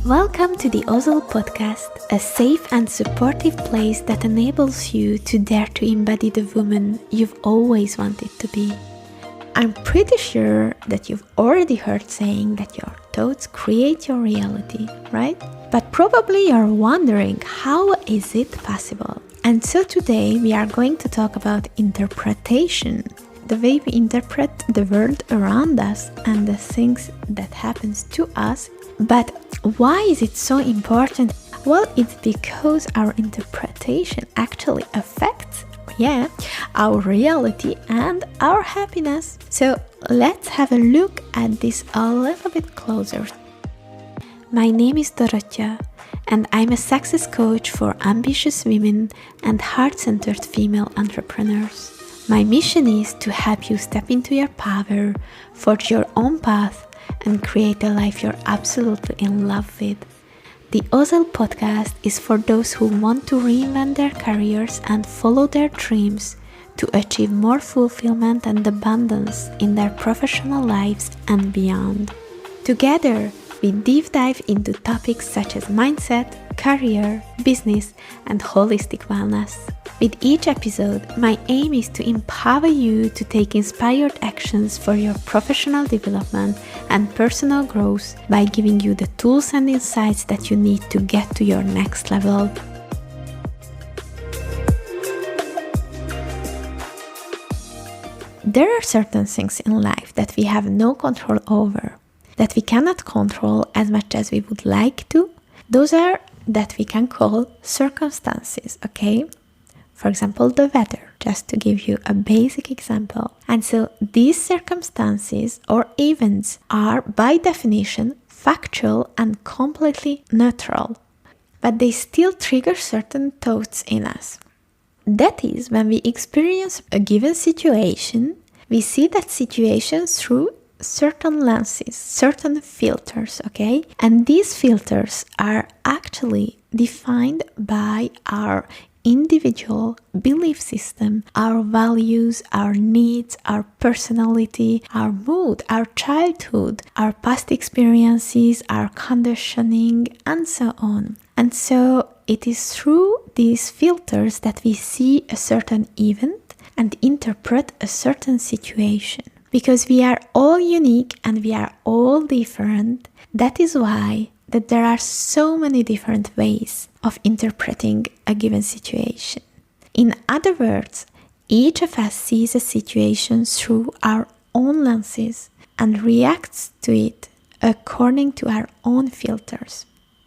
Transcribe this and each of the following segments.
Welcome to the Ozel Podcast, a safe and supportive place that enables you to dare to embody the woman you've always wanted to be. I'm pretty sure that you've already heard saying that your thoughts create your reality, right? But probably you're wondering, how is it possible? And so today we are going to talk about interpretation, the way we interpret the world around us and the things that happens to us. But why is it so important? Well, it's because our interpretation actually affects, our reality and our happiness. So let's have a look at this a little bit closer. My name is Dorottya, and I'm a success coach for ambitious women and heart-centered female entrepreneurs. My mission is to help you step into your power, forge your own path, and create a life you're absolutely in love with. The Ozel Podcast is for those who want to reinvent their careers and follow their dreams to achieve more fulfillment and abundance in their professional lives and beyond. Together, we deep dive into topics such as mindset, career, business, and holistic wellness. With each episode, my aim is to empower you to take inspired actions for your professional development and personal growth by giving you the tools and insights that you need to get to your next level. There are certain things in life that we have no control over, that we cannot control as much as we would like to. Those are that we can call circumstances, okay? For example, the weather, just to give you a basic example. And so these circumstances or events are by definition factual and completely neutral, but they still trigger certain thoughts in us. That is, when we experience a given situation, we see that situation through certain lenses, certain filters, okay? And these filters are actually defined by our individual belief system, our values, our needs, our personality, our mood, our childhood, our past experiences, our conditioning, and so on. And so it is through these filters that we see a certain event and interpret a certain situation. Because we are all unique and we are all different, that is why that there are so many different ways of interpreting a given situation. In other words, each of us sees a situation through our own lenses and reacts to it according to our own filters.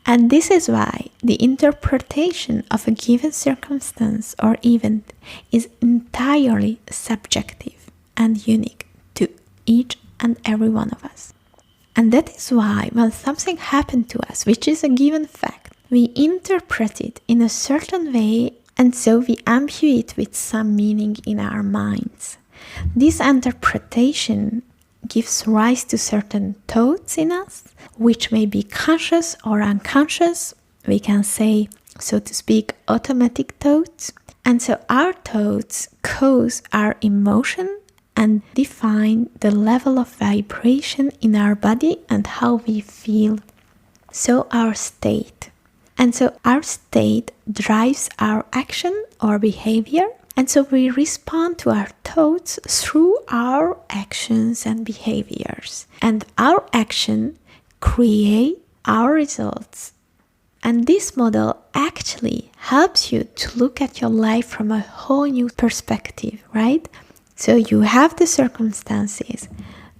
And this is why the interpretation of a given circumstance or event is entirely subjective and unique to each and every one of us. And that is why when something happened to us, which is a given fact, we interpret it in a certain way, and so we imbue it with some meaning in our minds. This interpretation gives rise to certain thoughts in us, which may be conscious or unconscious. We can say, so to speak, automatic thoughts. And so our thoughts cause our emotion and define the level of vibration in our body and how we feel. So our state. And so our state drives our action or behavior. And so we respond to our thoughts through our actions and behaviors. And our action create our results. And this model actually helps you to look at your life from a whole new perspective, right? So you have the circumstances,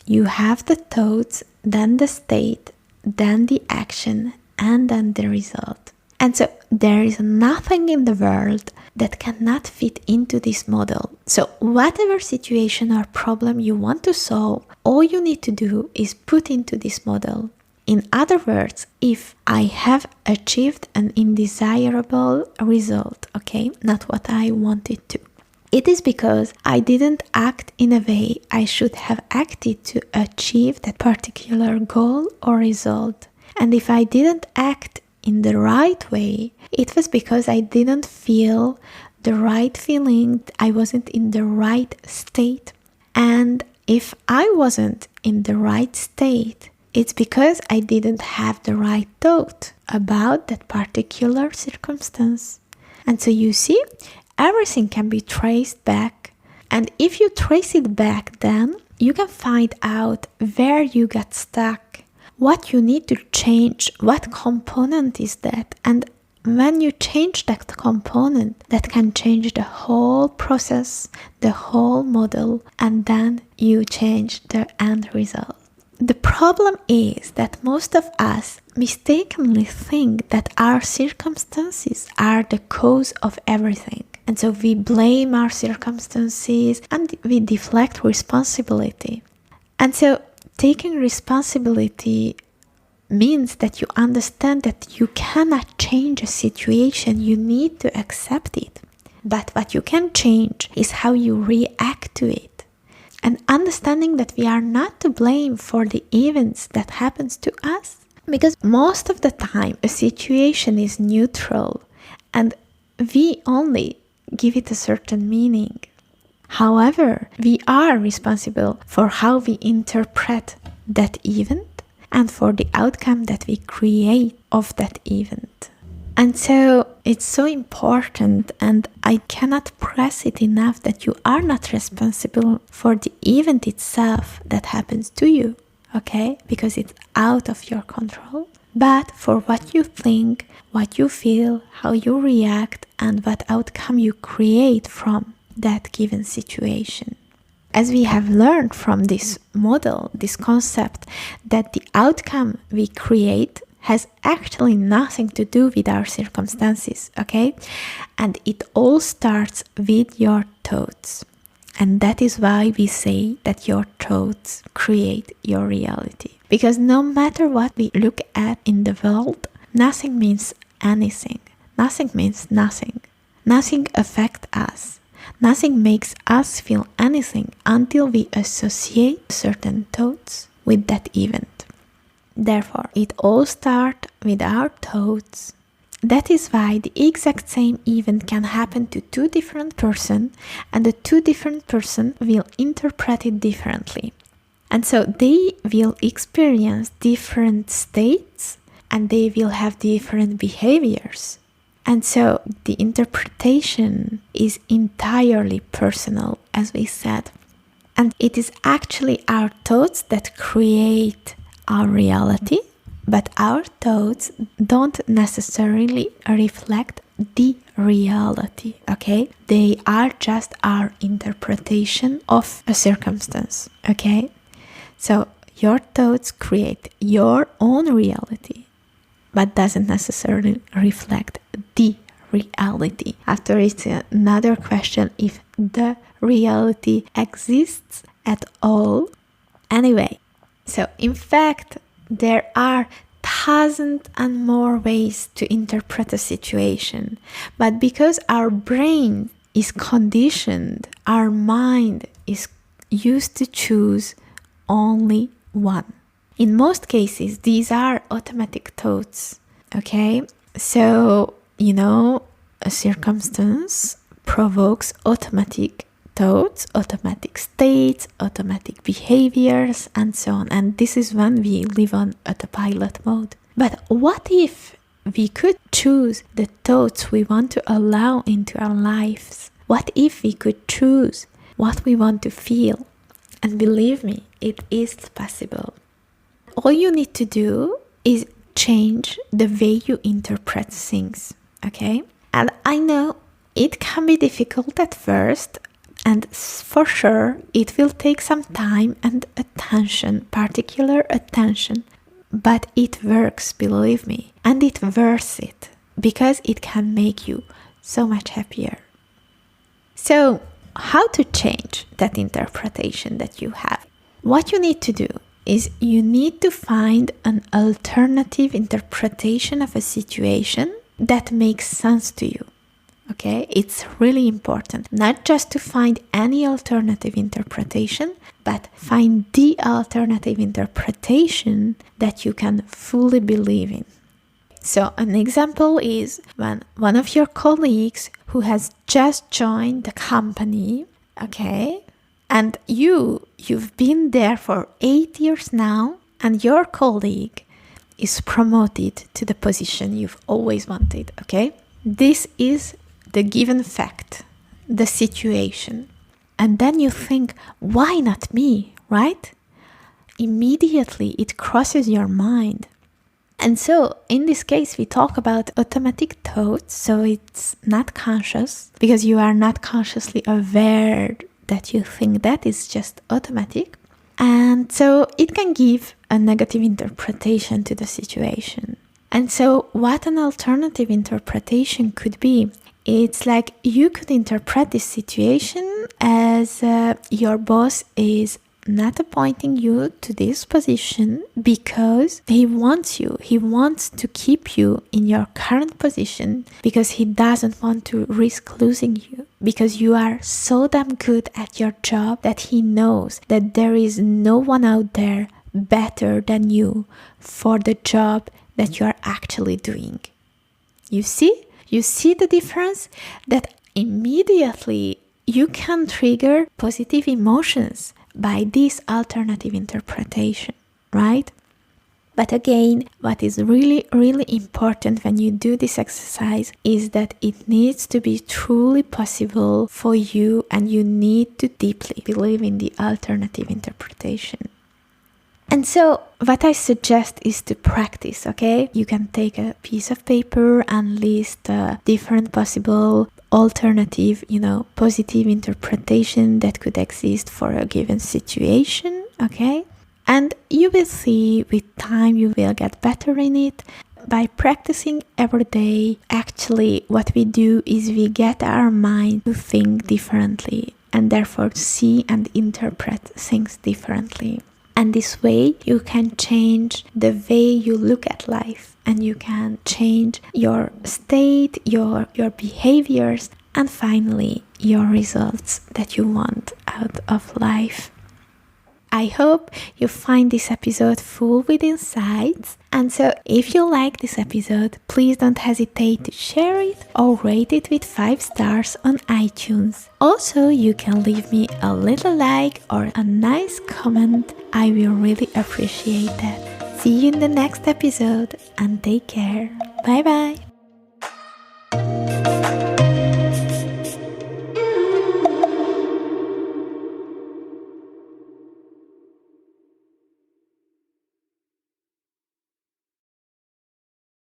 you have the thoughts, then the state, then the action, and then the result. And so there is nothing in the world that cannot fit into this model. So whatever situation or problem you want to solve, all you need to do is put into this model. In other words, if I have achieved an undesirable result, okay, not what I wanted to, it is because I didn't act in a way I should have acted to achieve that particular goal or result. And if I didn't act in the right way, it was because I didn't feel the right feeling, I wasn't in the right state. And if I wasn't in the right state, It's because I didn't have the right thought about that particular circumstance. And so you see, everything can be traced back. And if you trace it back, then you can find out where you got stuck, what you need to change, what component is that. And when you change that component, that can change the whole process, the whole model, and then you change the end result. The problem is that most of us mistakenly think that our circumstances are the cause of everything. And so we blame our circumstances and we deflect responsibility. And so taking responsibility means that you understand that you cannot change a situation, you need to accept it. But what you can change is how you react to it. And understanding that we are not to blame for the events that happens to us. Because most of the time a situation is neutral and we only give it a certain meaning. However, we are responsible for how we interpret that event and for the outcome that we create of that event. And so it's so important, and I cannot press it enough, that you are not responsible for the event itself that happens to you, okay? Because it's out of your control. But for what you think, what you feel, how you react, and what outcome you create from that given situation. As we have learned from this model, this concept, that the outcome we create has actually nothing to do with our circumstances, okay? And it all starts with your thoughts. And that is why we say that your thoughts create your reality. Because no matter what we look at in the world, nothing means anything. Nothing means nothing. Nothing affects us. Nothing makes us feel anything until we associate certain thoughts with that event. Therefore, it all starts with our thoughts. That is why the exact same event can happen to two different persons, and the two different persons will interpret it differently. And so they will experience different states and they will have different behaviors. And so the interpretation is entirely personal, as we said. And it is actually our thoughts that create our reality, but our thoughts don't necessarily reflect the reality, okay? They are just our interpretation of a circumstance, okay? So your thoughts create your own reality, but doesn't necessarily reflect the reality. After, it's another question if the reality exists at all. Anyway, so in fact, there are thousands and more ways to interpret a situation. But because our brain is conditioned, our mind is used to choose only one. In most cases, these are automatic thoughts, okay? So, a circumstance provokes automatic thoughts, automatic states, automatic behaviors, and so on. And this is when we live on autopilot mode. But what if we could choose the thoughts we want to allow into our lives? What if we could choose what we want to feel? And believe me, it is possible. All you need to do is change the way you interpret things, okay? And I know it can be difficult at first, and for sure it will take some time and attention, particular attention, but it works, believe me, and it's worth it because it can make you so much happier. So, how to change that interpretation that you have? What you need to do is you need to find an alternative interpretation of a situation that makes sense to you. Okay, it's really important not just to find any alternative interpretation, but find the alternative interpretation that you can fully believe in. So an example is when one of your colleagues who has just joined the company, okay, and you've been there for 8 years now, and your colleague is promoted to the position you've always wanted, okay? This is the given fact, the situation. And then you think, why not me, right? Immediately it crosses your mind. And so in this case, we talk about automatic thoughts. So it's not conscious, because you are not consciously aware that you think that, is just automatic. And so it can give a negative interpretation to the situation. And so what an alternative interpretation could be, it's like you could interpret this situation as your boss is not appointing you to this position because he wants you. He wants to keep you in your current position because he doesn't want to risk losing you. Because you are so damn good at your job that he knows that there is no one out there better than you for the job that you are actually doing. You see? You see the difference? That immediately you can trigger positive emotions by this alternative interpretation, right? But again, what is really, really important when you do this exercise is that it needs to be truly possible for you, and you need to deeply believe in the alternative interpretation. And so what I suggest is to practice, okay? You can take a piece of paper and list different possible alternative, positive interpretation that could exist for a given situation, okay? And you will see with time you will get better in it. By practicing every day, actually what we do is we get our mind to think differently and therefore see and interpret things differently. And this way you can change the way you look at life, and you can change your state, your behaviors, and finally your results that you want out of life. I hope you find this episode full with insights. And so if you like this episode, please don't hesitate to share it or rate it with 5 stars on iTunes. Also, you can leave me a little like or a nice comment. I will really appreciate that. See you in the next episode and take care. Bye bye.